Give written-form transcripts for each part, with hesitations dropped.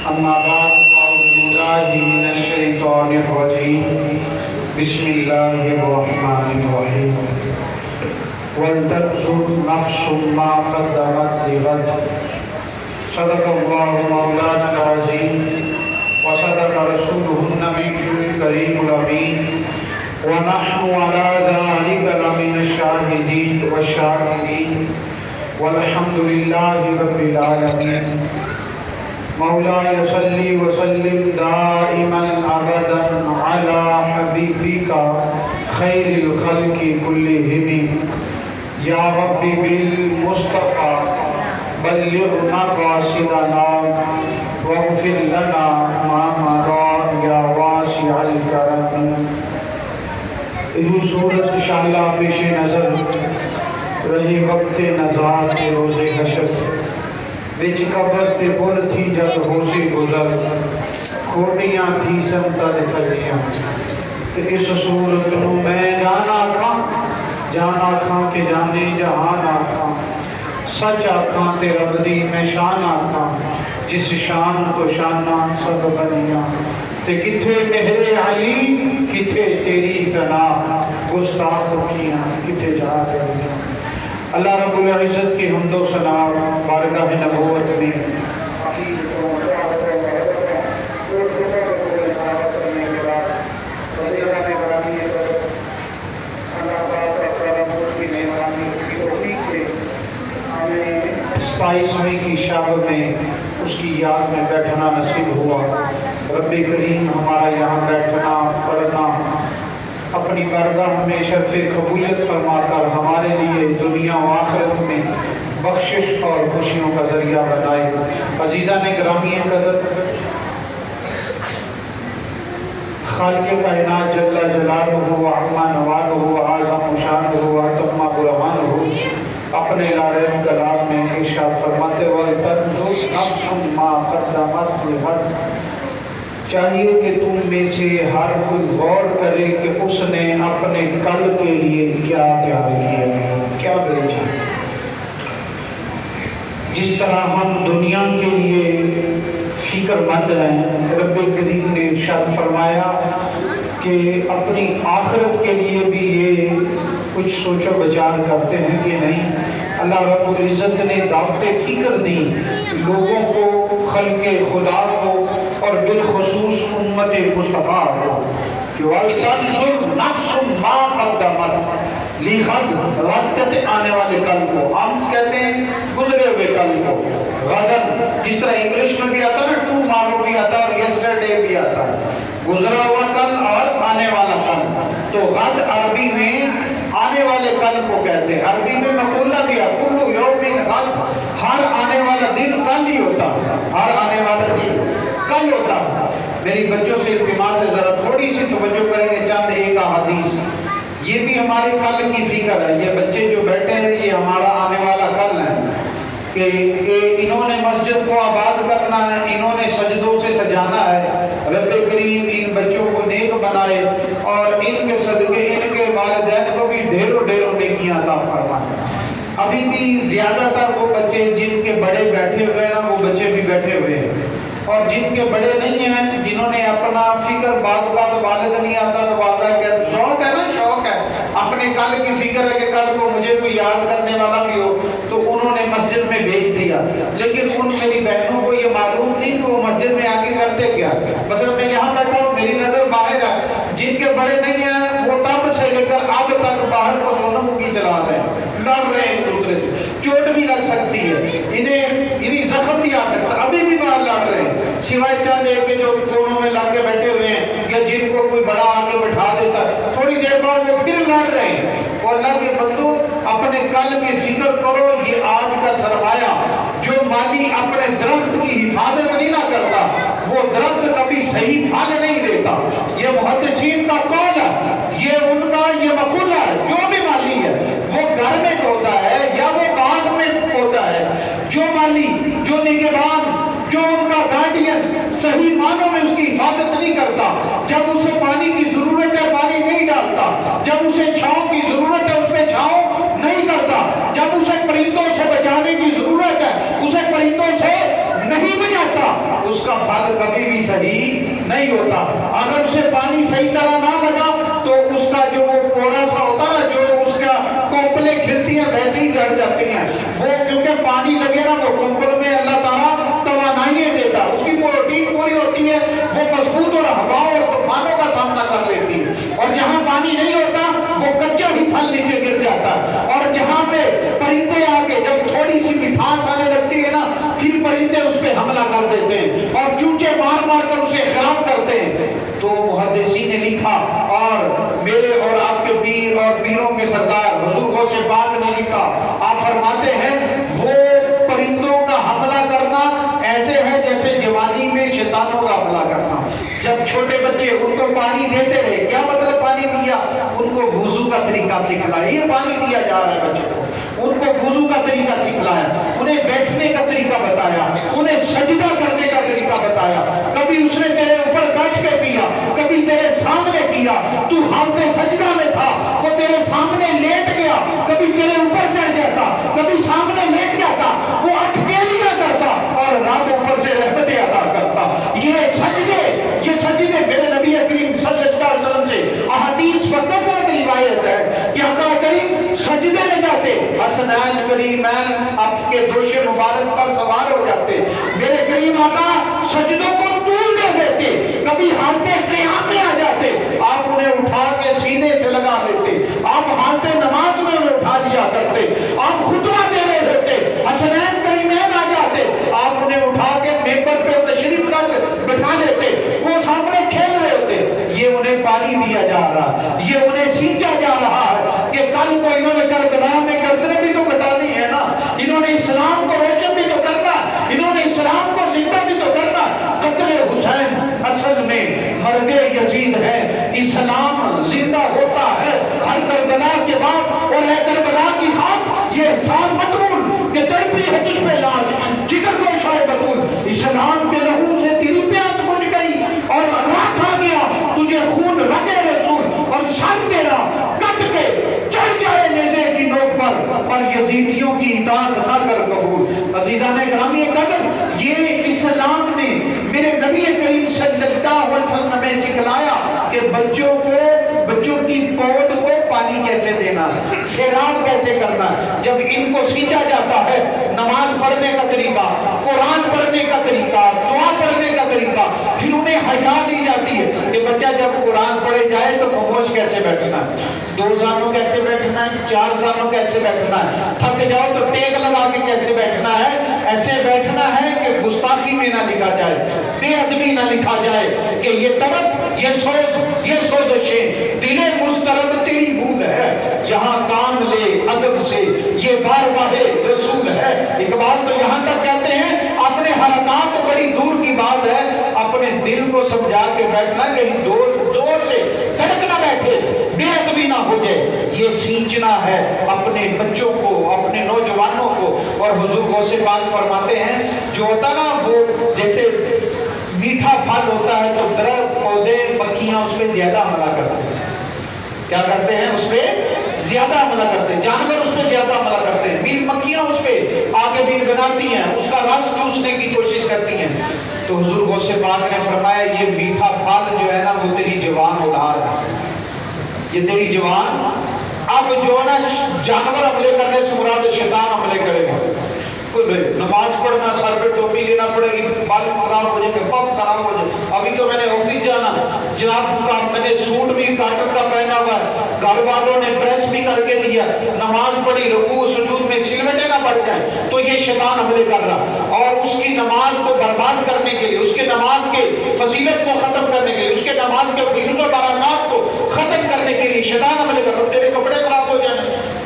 أما بعد فأعوذ بالله من الشيطان الرجيم بسم الله الرحمن الرحيم ولتنظر نفس ما قدمت لغد صدق الله مولانا العظيم وصدق رسوله النبي الكريم الأمين ونحن على ذلك لمن الشاهدين والشاكرين والحمد لله رب العالمين مولاي صل وسلم دائما ابدا على حبيبك خير الخلق كلهم يا رب بالمصطفى بلغ مقاصدنا واغفر لنا ما مضى يا واسع الكرم. یہ صورت انشاءاللہ پیش نظر رہی وقت نزاعت کے روز حشر وچ قبر تے بول تھی جب ہوسی گزر کھوٹیاں تھی سنتا دے تھلیاں تے اس صورت نو میں جانا کھاں کہ جانے جہان آکھاں سچ آکھاں تے رب دی میں شان آکھاں جس شان کو شاناں سب بنیاں تے کتھے مہر علی کتھے تیری ثنا گستاخ کیاں کتھے جا رہی اللہ رب العزت کی حمد و ثنا بارگاہ نبوت میں ستائیسویں کی شب میں اس کی یاد میں بیٹھنا نصیب ہوا. رب کریم ہمارا یہاں بیٹھنا پڑھنا اپنی بارگاہ میں شرف قبولیت فرما کر ہمارے لیے دنیا و آخرت میں بخشش اور خوشیوں کا ذریعہ بنائے. عزیزان گرامی قدر، خالق کائنات جل جلالہ و عظم نوالہ و اعظم شانہ و اتم برہانہ اپنے لارحم کلام میں ارشاد فرماتے وَلْتَنْظُرْ نَفْسٌ مَا قَدَّمَتْ لِغَدٍ، چاہیے کہ تم میں سے ہر کوئی غور کرے کہ اس نے اپنے کل کے لیے کیا تیار کیا کیا بھیجا. جس طرح ہم دنیا کے لیے فکر مند ہیں، رب کریم نے ارشاد فرمایا کہ اپنی آخرت کے لیے بھی یہ کچھ سوچ و بچار کرتے ہیں کہ نہیں. اللہ رب العزت نے دعوت فکر دی لوگوں کو، خلق خدا کو اور بالخصوص امت مصطفیٰ کو کہ وَلْتَنْظُرْ نَفْسٌ مَا قَدَّمَتْ لِغَدٍ، غد کہتے آنے والے کل کو، ہم کہتے ہیں گزرے ہوئے کل کو. غدن جس طرح انگلش میں بھی آتا ہے ٹمارو بھی آتا ہے اور یسٹرڈے بھی آتا ہے، گزرا ہوا کل اور آنے والا کل. تو غد عربی میں آنے والے کل کو کہتے ہیں. عربی میں مقولہ دیا کل یوم غد، ہر آنے والا دن کل ہی ہوتا، ہر آنے والا دن کل ہوتا. میری بچوں سے التماس ہے ذرا تھوڑی سی توجہ کریں گے چند ایک احادیث. یہ بھی ہمارے کل کی فکر ہے. یہ بچے جو بیٹھے ہیں یہ ہمارا آنے والا کل ہے کہ انہوں نے مسجد کو آباد کرنا ہے، انہوں نے سجدوں سے سجانا ہے. رب کریم ان بچوں کو نیک بنائے اور ان کے صدقے ان کے والدین کو بھی ڈھیروں نیکیاں عطا فرمائے. ابھی بھی زیادہ تر وہ بچے جن کے بڑے بیٹھے ہوئے ہیں وہ بچے بھی بیٹھے ہوئے ہیں، اور جن کے بڑے نہیں ہیں جنہوں نے اپنا فکر بعد والد نہیں آتا تو والدہ کہتے شوق ہے نا، شوق ہے اپنے کل کی فکر ہے کہ کل کو مجھے کوئی یاد کرنے والا بھی ہو تو انہوں نے مسجد میں بھیج دیا. لیکن ان میری بہنوں کو یہ معلوم نہیں کہ وہ مسجد میں آ کے کرتے کیا. مثلا میں یہاں بیٹھا ہوں میری نظر باہر ہے، جن کے بڑے نہیں ہیں وہ تب سے لے کر اب تک باہر کو سونم کی چلا رہے ہیں، لڑ رہے ہیں ایک دوسرے سے، چوٹ بھی لگ سکتی ہے، انہیں زخم بھی آ سکتا. ابھی بھی باہر لڑ رہے ہیں سوائے چند ایک کے جو کونوں میں لگ کے بیٹھے ہوئے ہیں یا جن کو کوئی بڑا آگے بٹھا دیتا ہے، تھوڑی دیر بعد وہ پھر لڑ رہے ہیں. اور اللہ کے بندو اپنے کل کی فکر کرو. یہ آج کا سرمایہ جو مالی اپنے درخت کی حفاظت نہیں نہ کرتا وہ درخت کبھی صحیح پھل نہیں دیتا. یہ محدثین کا قول ہے، یہ ان کا یہ مقولہ ہے. جو بھی مالی ہے وہ گھر میں ہوتا ہے یا وہ باغ میں ہوتا ہے، جو مالی جو نگہبان جو ان کا گارڈین صحیح معنوں میں اس کی حفاظت نہیں کرتا، جب اسے پانی کی ضرورت ہے پانی نہیں ڈالتا، جب اسے چھاؤں کی ضرورت ہے اس پہ چھاؤں نہیں کرتا، جب اسے پرندوں سے بچانے کی ضرورت ہے اسے پرندوں سے نہیں بچاتا، اس کا پھل نہیں ہوتا. اگر اسے پانی صحیح طرح نہ لگا تو اس کا جو وہ کوڑا سا ہوتا ہے جو اس کا کونپلیں کھلتی ہیں ویسے ہی جڑ جاتی ہیں. وہ کیونکہ پانی لگے نا وہ کونپل میں اللہ تعالیٰ توانائی دیتا, اس کی پروٹین پوری ہوتی ہے, وہ مضبوط اور ہواؤں اور طوفانوں کا سامنا کر لیتی ہے. اور جہاں پانی نہیں ہوتا وہ کچا ہی پھل نیچے گر جاتا ہے. اور جہاں پہ پرندے آ کے جب تھوڑی سی مٹھاس آنے لگتی ہے نا پھر پرندے اس پہ حملہ کر دیتے ہیں اور چونچے مار مار کر اسے خراب کرتے ہیں. تو محدثین نے لکھا اور میرے اور آپ کے پیر اور پیروں کے سردار بزرگوں سے بات نے لکھا, آپ فرماتے ہیں وہ پرندوں کا حملہ کرنا ایسے ہے جیسے جوانی میں شیطانوں کا حملہ کرنا. جب چھوٹے بچے ان کو پانی دیتے رہے, کیا مطلب پانی دیا, ان کو وضو کا طریقہ سکھلایا. یہ پانی دیا جا رہا ہے بچوں کو, ان کو وضو کا طریقہ سکھلایا, انہیں بیٹھنے کا طریقہ بتایا, انہیں سجدہ کرنے کا طریقہ بتایا. کبھی اس نے تیرے اوپر بیٹھ کے کیا, کبھی تیرے سامنے کیا, تو حالت سجدہ میں تھا وہ تیرے سامنے لیٹ گیا, کبھی تیرے اوپر چڑھ جاتا, کبھی سامنے لیٹ جاتا, وہ اٹھ کے لیا کرتا اور رات اوپر سے رحمتیں عطا کرتا. یہ سجدے میرے نبی کریم صلی اللہ علیہ وسلم سے احادیث پر کثرت روایت ہے کہ آقا کریم سجدے میں جاتے, حسنین کریمین آپ کے دوش مبارک پر سوار ہو جاتے, میرے کریم آقا سجدوں کو طول دے دیتے, کبھی ہاتھیں قیام میں آ جاتے, آپ انہیں اٹھا کے سینے سے لگا لیتے, آپ ہاتھیں نماز میں انہیں اٹھا دیا کرتے, آپ خطبہ دے رہے ہوتے, حسنین کریمین آ جاتے, آپ انہیں اٹھا کے ممبر پہ تشریف رکھ بٹھا لیتے, وہ سامنے کھیل رہے ہوتے. یہ انہیں پانی دیا جا رہا, یہ انہیں سینچا جا رہا ہے کہ کل کو انہوں نے کربلا میں گردنیں بھی تو کٹانی ہے نا, انہوں نے اسلام کو روشن بھی تو کرنا, انہوں نے اسلام کو زندہ بھی تو کرنا. قتل حسین اصل میں مرد یزید ہے, اسلام زندہ ہوتا ہے ہر کربلا کے بعد. اور اے کربلا کی خاک یہ احسان مت بھول کہ تڑپی ہے تجھ پہ لاش جگر کو شاہ بطول, اسلام کے لہو سے تیری پیاس بجھ گئی اور راس آ گیا تجھے خون رگے رسول اور سر تیرا کٹ کے چڑھ جائے نیزے کی نوک پر یزیدیوں کی اطاعت نہ کر قبول. عزیزان گرامی قدر, یہ اسلام نے میرے نبی کریم صلی اللہ علیہ وسلم نے سکھلایا کہ بچوں کی پود کو پانی کیسے دینا, سیراب کیسے کرنا. جب ان کو سینچا جاتا ہے نماز پڑھنے کا طریقہ, قرآن پڑھنے کا طریقہ, دعا پڑھنے کا طریقہ, پھر انہیں حیا دی جاتی ہے کہ بچہ جب قرآن پڑھے جائے تو خاموش کیسے بیٹھنا ہے, 2 زانوں کیسے بیٹھنا ہے, 4 زانوں کیسے بیٹھنا ہے, تھک جاؤ تو ٹیک لگا کے کیسے بیٹھنا ہے. ایسے بیٹھنا ہے کہ گستاخی میں نہ لکھا جائے, بے ادبی نہ لکھا جائے کہ یہ طرف یہ سوزشیں دل مضطرب تیری بود ہے, یہاں کام لے ادب سے یہ بار واحے رسول ہے. اقبال تو یہاں تک کہتے ہیں اپنے حرکات تو بڑی دور کی بات ہے, اپنے دل کو سمجھا کے بیٹھنا کہیں زور سے دھڑک نہ بیٹھے, بے ادبی نہ ہو جائے. یہ سینچنا ہے اپنے بچوں کو, اپنے نوجوانوں کو. اور حضور غوث پاک فرماتے ہیں جو ہوتا نا وہ جیسے میٹھا پھل ہوتا ہے تو درخت پودے پکیاں اس پہ زیادہ حملہ کرتے ہیں. کیا کرتے ہیں, اس پہ زیادہ حملہ کرتے ہیں, جانور اس پہ زیادہ حملہ کرتے ہیں, بیل مکھیاں اس پہ آگے بیل بناتی ہیں, اس کا رس چوسنے کی کوشش کرتی ہیں. تو حضور غوث پاک نے فرمایا یہ میٹھا پھل جو ہے نا وہ تیری جوان اڑا رہا ہے, یہ تیری جوان. اب جو ہے نا جانور حملے کرنے سے مراد شیطان حملے کرے گا. نماز پڑھنا, سر پہ ٹوپی لینا پڑے گی, بال خراب ہو جائے گا, پف خراب ہو جائے. ابھی تو میں نے آفس جانا جناب, میں نے سوٹ بھی کاٹن کا پہنا ہوا ہے, گھر والوں نے پریس بھی کر کے دیا, نماز پڑھی, رکوع سجود میں سلوٹیں نہ پڑ جائیں. تو یہ شیطان حملے کر رہا اور اس کی نماز کو برباد کرنے کے لیے, اس کے نماز کے فضیلت کو ختم کرنے کے لیے, اس کے نماز کے فیوز و برکات کو ختم کرنے کے لیے شیطان حملے کر رہا. تیرے کپڑے خراب ہو جائیں,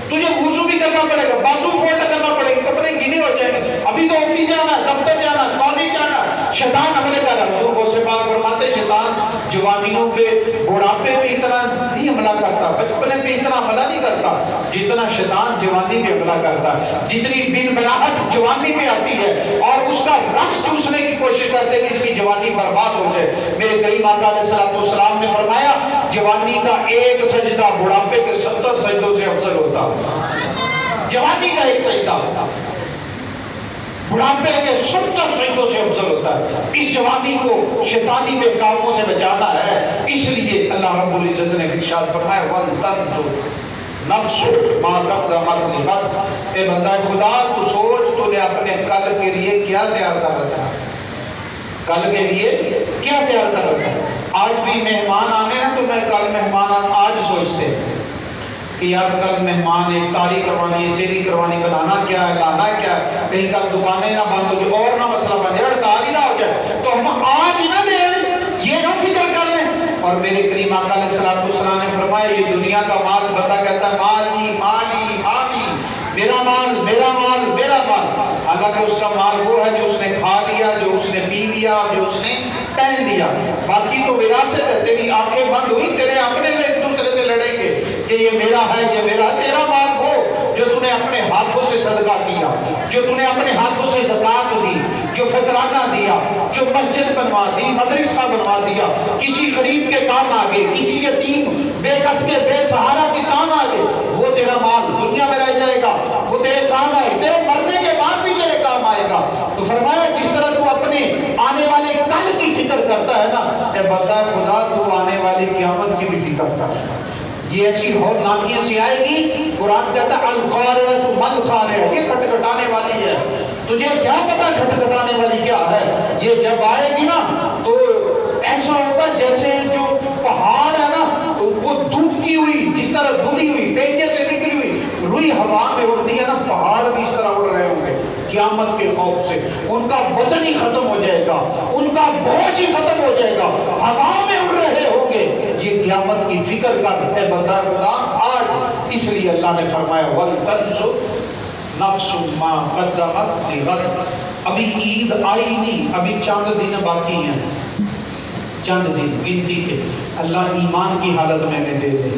تجھے وضو بھی کرنا پڑے گا, بازو فولڈ کرنا پڑے گا, کپڑے گیلے ہو جائیں گے, ابھی تو آفس جانا, دفتر جانا, کالج جانا. شیطان حملے کر رہا. تو غوث پاک فرماتے شیطان جوانیوں پہ, بڑھاپے پہ اتنا نہیں حملہ کرتا, بچپنے پہ اتنا حملہ نہیں کرتا جتنا شیطان جوانی پہ حملہ کرتا ہے. جتنی بن بلاہٹ جوانی پہ آتی ہے اور اس کا رس چوسنے کی کوشش کرتے کہ اس کی جوانی برباد ہو جائے. میرے کریم آقا علیہ السلام نے فرمایا جوانی کا ایک سجدہ بڑھاپے کے 70 سجدوں سے افضل ہوتا. جوانی کا ایک سجدہ بڑھاپے کے 70 سجدوں سے افضل ہوتا ہے. ہے، اس جوانی کو شیطانی بہکاووں سے بچانا ہے۔ اس لیے اللہ رب العزت نے ارشاد فرمایا وَلْتَنْظُرْ نَفْسٌ مَا قَدَّمَتْ لِغَدٍ۔ اے بندہ خدا تو سوچ تو نے اپنے کل کے لیے کیا تیار کر رکھا ہے، کل کے لیے کیا تیار کر رکھا ہے۔ آج بھی مہمان آنے نا تو میں کل مہمان آج سوچتے ہیں کہ یار کل مہمان ایک تاری کروانی ہے، سیری کروانی، بنانا کیا ہے، لانا کیا ہے، کہیں کل دکانیں نہ بند ہو جائے اور نہ مسئلہ بن جائے، ہڑتال ہی نہ ہو جائے، تو ہم آج نہ لیں، یہ نہ فکر کر لیں۔ اور میرے کریم آقا علیہ السلام نے فرمایا یہ دنیا کا مال بندہ کہتا ہے مالی مالی مالی، میرا مال میرا مال میرا مال، حالانکہ اس کا مال وہ ہے جو اس نے کھا لیا، جو اس نے پی لیا، جو اس نے پہن لیا، باقی تو وراثت ہے۔ تیری آنکھیں بند ہوئی، تیرے اپنے ایک دوسرے سے لڑیں گے کہ یہ میرا ہے یہ میرا ہے۔ تیرا مال وہ جو تو نے اپنے ہاتھوں سے صدقہ کیا، جو تو نے اپنے ہاتھوں سے زکوٰۃ دی، جو فطرانہ دیا، جو مسجد بنوا دی، مدرسہ بنوا دیا، کسی غریب کے کام آگے، کسی یتیم بے کس کے بے سہارا کے کام آگے، وہ تیرا مال دنیا میں رہ جائے گا، وہ تیرے کام آئے، تیرے مرنے کے بعد بھی تیرے کام آئے گا۔ تو فرمایا جس طرح تو اپنے آنے والے کل کی فکر کرتا ہے نا، اے بندہ خدا تو آنے والی قیامت کی بھی فکر کرتا ہے۔ یہ ایسی ہولناکیوں سے آئے گی، قرآن کہتا ہے القاریہ تو ملقاریہ، یہ کھٹکھٹانے والی ہے۔ تجھے کیا پتا کھٹکھٹانے والی کیا ہے؟ یہ جب آئے گی نا تو ایسا ہوگا جیسے جو پہاڑ ہے نا وہ دھوپتی ہوئی، جس طرح دھلی ہوئی پینجے سے نکلی ہوئی روئی ہوا میں اڑتی ہے نا، پہاڑ بھی اس طرح اڑ رہے ہوں گے قیامت کے خوف سے۔ ان کا وزن ہی ختم ہو جائے گا، ان کا بوجھ ہی ختم ہو جائے گا، ہوا میں اڑ رہے ہوں گے۔ یہ قیامت کی فکر کا ہے بندہ خدا آج۔ اس لیے اللہ نے فرمایا وَلْتَنْظُرْ نَفْسٌ مَا قَدَّمَتْ لِغَدٍ۔ ابھی عید آئی نہیں، ابھی چند دن باقی ہیں، چند دن گنتی کے۔ اللہ ایمان کی حالت میں ہمیں دے دے،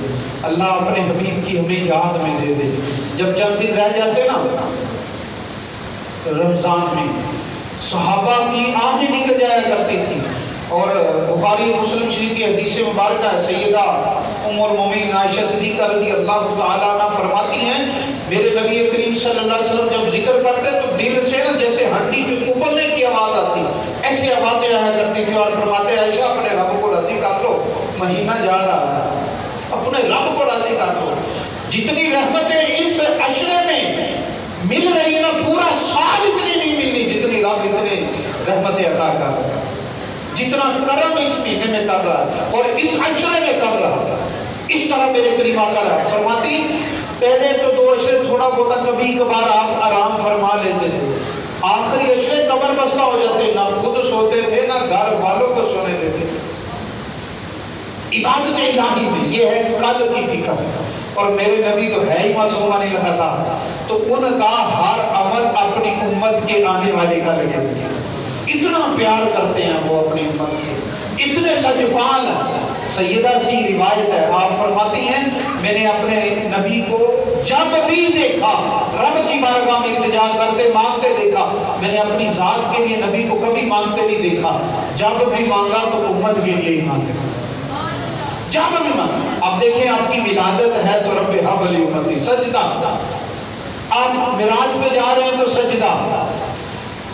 اللہ اپنے حبیب کی ہمیں یاد میں دے دے۔ جب چند دن رہ جاتے نا رمضان میں، صحابہ کی آنکھیں نکل جایا کرتی تھی، اور بخاری مسلم شریف کی حدیث مبارکہ ہے، سیدہ ام المومنین عائشہ صدیقہ رضی اللہ تعالیٰ عنہ فرماتی ہیں میرے نبی کریم صلی اللہ علیہ وسلم جب ذکر کرتے تو دل سے نا جیسے ہڈی کے ابلنے کی آواز آتی، ایسی آوازیں آیا کرتی تھی، اور فرماتے عائشہ اپنے رب کو راضی کر لو، مہینہ جا رہا ہے، اپنے رب کو راضی کر لو۔ جتنی رحمتیں اس عشرے میں مل رہی ہے نا، پورا سال اتنی نہیں ملنی جتنی رب اتنے رحمتیں عطا کر رہا ہے، جتنا کرم اس مہینے میں کر رہا ہے اور اس عشرے میں کر رہا ہے۔ اس طرح میرے کریم آقا فرماتی پہلے تو 2 عشرے تھوڑا بہت کبھی کبھار آپ آرام فرما لیتے تھے، آخری عشرے کمر بستہ ہو جاتے، نہ خود سوتے تھے نہ گھر والوں کو سونے دیتے۔ عبادت الہی میں یہ ہے کل کی فکر، اور میرے نبی تو ہے ہی معصوم نہیں لگا تھا، تو ان کا ہر عمل اپنی امت کے آنے والے کا لگے ہوئے، اتنا پیار کرتے ہیں وہ اپنی امت سے، اتنے لجپال ہیں۔ سیدہ سی روایت ہے، آپ فرماتی ہیں میں نے اپنے نبی کو جب بھی دیکھا رب کی بارگاہ میں التجا کرتے مانگتے دیکھا، میں نے اپنی ذات کے لیے نبی کو کبھی مانگتے نہیں دیکھا، جب بھی مانگا تو امت کے لیے ہی مانگا، جب بھی مانگا۔ اب دیکھیں آپ کی ولادت ہے تو رب حب لی امتی سجدہ، آپ معراج پہ جا رہے ہیں تو سجدہ،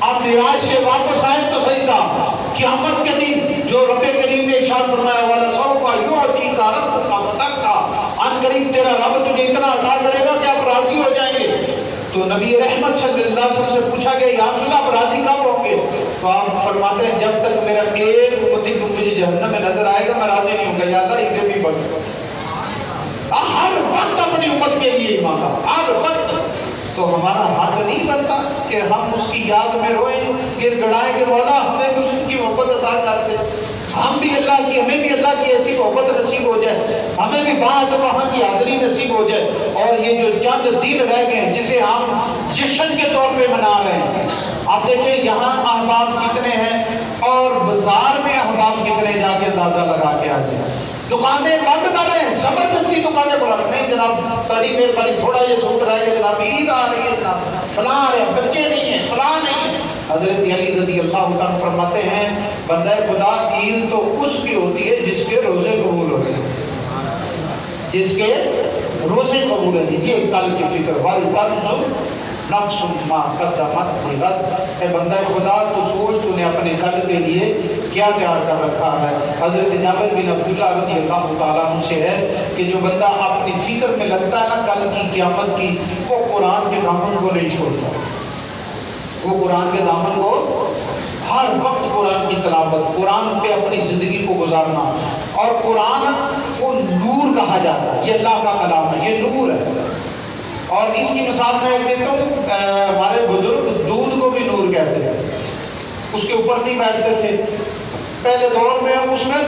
آپ معراج سے واپس آئے تو سجدہ، قیامت کے دن جو رب کریم نے ارشاد فرمایا وَلَسَوْفَ يُعْطِيكَ رَبُّكَ فَتَرْضَىٰ، ان قریب تیرا رب تجھے اتنا عطا کرے گا کہ آپ راضی ہو جائیں گے۔ تو نبی رحمت صلی اللہ علیہ وسلم سے پوچھا گیا یا رسول اللہ آپ راضی کب ہوں گے؟ تو آپ فرماتے ہیں جب تک میرا ایک امتی کو مجھے جہنم میں نظر آئے گا میں راضی نہیں ہوں گا، یا اللہ اسے بھی بڑھ۔ ہر وقت اپنی امت کے لیے مانگا، ہر وقت۔ تو ہمارا حق نہیں بنتا کہ ہم اس کی یاد میں روئیں گر گڑائیں کہ مولا ہمیں بھی اس کی محبت عطا کر دے، ہم بھی اللہ کی، ہمیں بھی اللہ کی ایسی محبت نصیب ہو جائے، ہمیں بھی بعد وہاں کی حاضری نصیب ہو جائے۔ اور یہ جو چند دن رہ گئے ہیں جسے ہم جشن کے طور پہ منا رہے ہیں، آپ دیکھیں یہاں احباب کتنے ہیں اور بازار میں احباب کتنے، جا کے اندازہ لگا کے آ جائیں۔ دکانیں بند کر رہے ہیں، زبردستی دکانیں بڑھا رہے ہیں، نہیں جناب بڑی مہربانی تھوڑا یہ سوٹ رہے گا جناب، عید آ رہی ہے جناب، فلاں آ رہے ہیں، بچے نہیں ہیں، فلاں نہیں ہیں۔ حضرت علی رضی اللہ عنہ فرماتے ہیں بندہ خدا عید تو اس کی ہوتی ہے جس کے روزے قبول ہوتے ہیں، جس کے روزے قبول ہیں۔ یہ کل کی فکر وَلْتَنْظُرْ نفس ما قدمت لغد، اے بندہ خدا تو سوچ تو نے اپنے کل کے لیے کیا تیار کر رکھا ہے۔ حضرت جابر بن عبداللہ رضی اللہ تعالیٰ عنہ سے ہے کہ جو بندہ اپنی فکر میں لگتا ہے نا کل کی قیامت کی، وہ قرآن کے دامن کو نہیں چھوڑتا، وہ قرآن کے دامن کو ہر وقت قرآن کی تلاوت، قرآن پہ اپنی زندگی کو گزارنا، اور قرآن کو نور کہا جاتا ہے، یہ اللہ کا کلام ہے، یہ نور ہے۔ اور اس کی مثال میں ایک دیتا ہوں، ہمارے بزرگ دودھ کو بھی نور کہتے ہیں، اس کے اوپر نہیں بیٹھتے تھے پہلے دور میں، اس میں